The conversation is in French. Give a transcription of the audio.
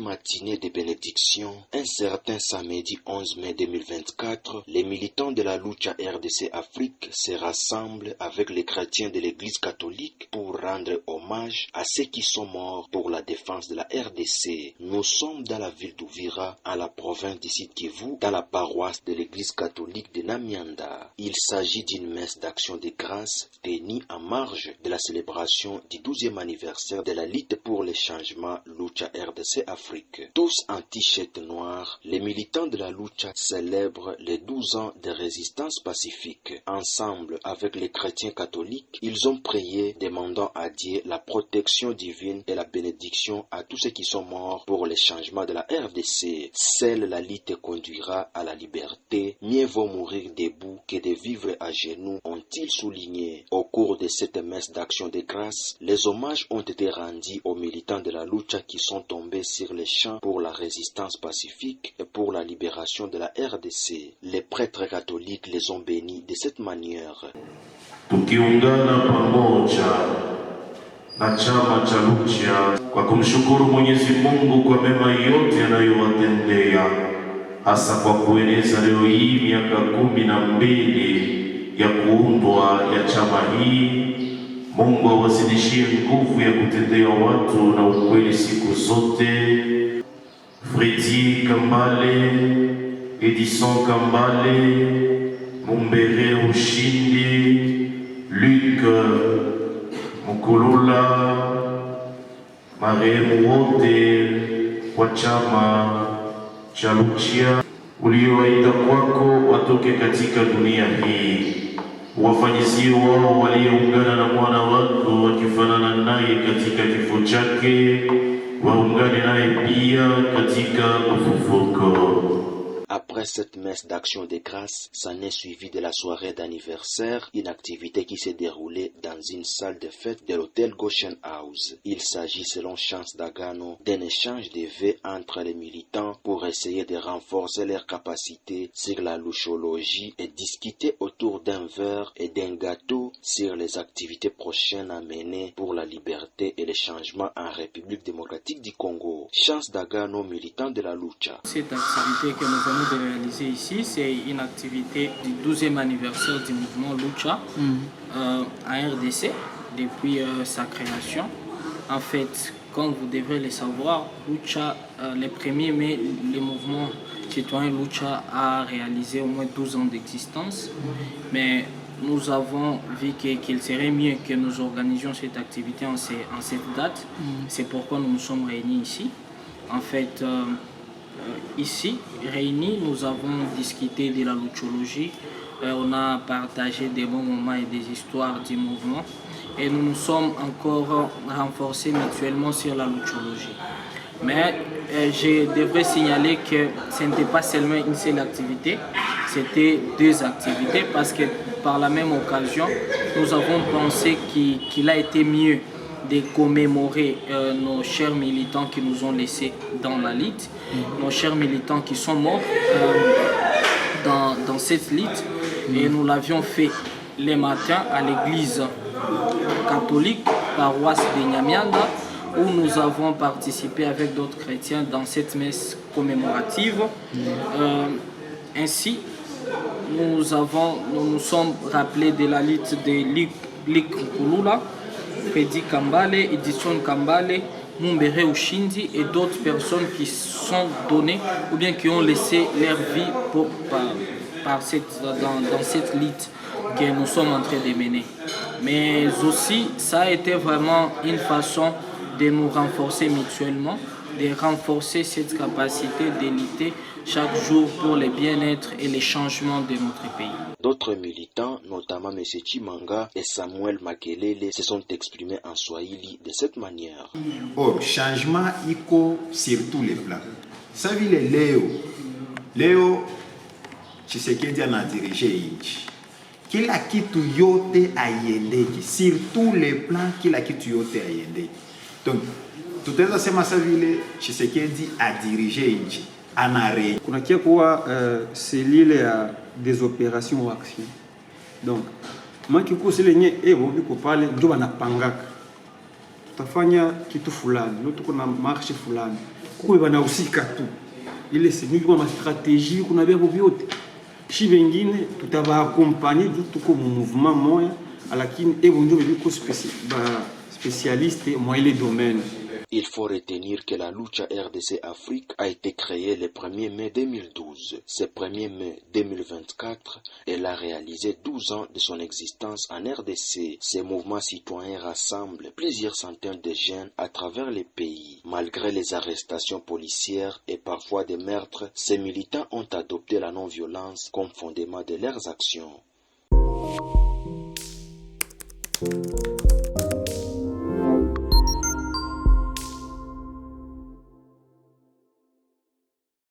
Matinée de bénédiction, un certain samedi 11 mai 2024, les militants de la Lucha RDC Afrique se rassemblent avec les chrétiens de l'Église catholique pour rendre hommage à ceux qui sont morts pour la défense de la RDC. Nous sommes dans la ville d'Uvira, à la province du Sud Kivu, dans la paroisse de l'Église catholique de Namianda. Il s'agit d'une messe d'action de grâce tenue en marge de la célébration du 12e anniversaire de la lutte pour le changement Lucha RDC Afrique. Tous en t-shirt noir, les militants de la Lucha célèbrent les 12 ans de résistance pacifique. Ensemble avec les chrétiens catholiques, ils ont prié demandant à Dieu la protection divine et la bénédiction à tous ceux qui sont morts pour le changement de la RDC. Seule la lutte conduira à la liberté. Mieux vaut mourir debout que de vivre à genoux, ont-ils souligné. Au cours de cette messe d'action de grâce, les hommages ont été rendus aux militants de la Lucha qui sont tombés sur les champs pour la résistance pacifique et pour la libération de la RDC. Les prêtres catholiques les ont bénis de cette manière. Tukiungana pamoja na chama cha Lucha kwa kumshukuru Mwenyezi Mungu kwa mema yote anayowatendea, hasa kwa kueneza leo hii miaka 12 ya kuundwa ya chama hii. Mungu awazidishie nguvu ya kutendea watu na ukweli siku zote. Fredi Kambale, Edison Kambale, Mumbere Ushindi, Luc Mukulula, marehemu wote wa chama cha Lucha uliowaita kwako watoke katika dunia hii. Wafanyizie wao walioungana na mwana wako wakifanana naye katika kifo chake, waungane naye pia katika ufufuko. Après cette messe d'action de grâce, s'en est suivi de la soirée d'anniversaire, une activité qui s'est déroulée dans une salle de fête de l'hôtel Goshen House. Il s'agit, selon Chance Dagano, d'un échange de vœux entre les militants pour essayer de renforcer leurs capacités sur la luchologie et discuter autour d'un verre et d'un gâteau sur les activités prochaines à mener pour la liberté et le changement en République démocratique du Congo. Chance Dagano, militant de la Lucha. Cette activité que nous venons de réaliser ici, c'est une activité du 12e anniversaire du mouvement Lucha à RDC depuis sa création. En fait, comme vous devez le savoir, Lucha, le 1er mai, le mouvement citoyen Lucha a réalisé au moins 12 ans d'existence. Mais nous avons vu qu'il serait mieux que nous organisions cette activité en cette date. C'est pourquoi nous nous sommes réunis ici. En fait, ici, réunis, nous avons discuté de la luchologie, on a partagé des bons moments et des histoires du mouvement et nous nous sommes encore renforcés mutuellement sur la luchologie. Mais je devrais signaler que ce n'était pas seulement une seule activité, c'était 2 activités parce que par la même occasion, nous avons pensé qu'il a été mieux de commémorer nos chers militants qui nous ont laissés dans la lutte, nos chers militants qui sont morts dans cette lutte. Et nous l'avions fait les matins à l'église catholique, paroisse de Namianda, où nous avons participé avec d'autres chrétiens dans cette messe commémorative. Ainsi, nous nous sommes rappelés de la lutte de Luc Kulula, Fredi Kambale, Edison Kambale, Mumbere Ushindi et d'autres personnes qui sont données ou bien qui ont laissé leur vie dans cette lutte que nous sommes en train de mener. Mais aussi, ça a été vraiment une façon de nous renforcer mutuellement, de renforcer cette capacité de lutter chaque jour pour le bien-être et les changements de notre pays. D'autres militants, notamment M. Chimanga et Samuel Makelele, se sont exprimés en Swahili de cette manière. Or, changement iko sur tous les plans. Ça veut dire Leo Tshisekedi anadirige nchi. Kila kitu yote aiendeke sur tous les plans, kila kitu yote aiendeke. Donc tutaweza sema sasa vile Tshisekedi adirige nchi anare kunakia kuwa selile ya des opérations ou action. Donc maki kusile nye biko pale ndio wanapangaka tutafanya kitu fulani, ndio tuko na marche fulani, kuwe banahusika tu ile sini kwa stratégie, kuna vyabo vyote shi vingine tutavaakompanye juu tuko mu mouvement moya, lakini ndio biko spécialiste moi les domaines. Il faut retenir que la Lucha RDC Afrique a été créée le 1er mai 2012. Ce 1er mai 2024, elle a réalisé 12 ans de son existence en RDC. Ces mouvements citoyens rassemblent plusieurs centaines de jeunes à travers le pays. Malgré les arrestations policières et parfois des meurtres, ces militants ont adopté la non-violence comme fondement de leurs actions.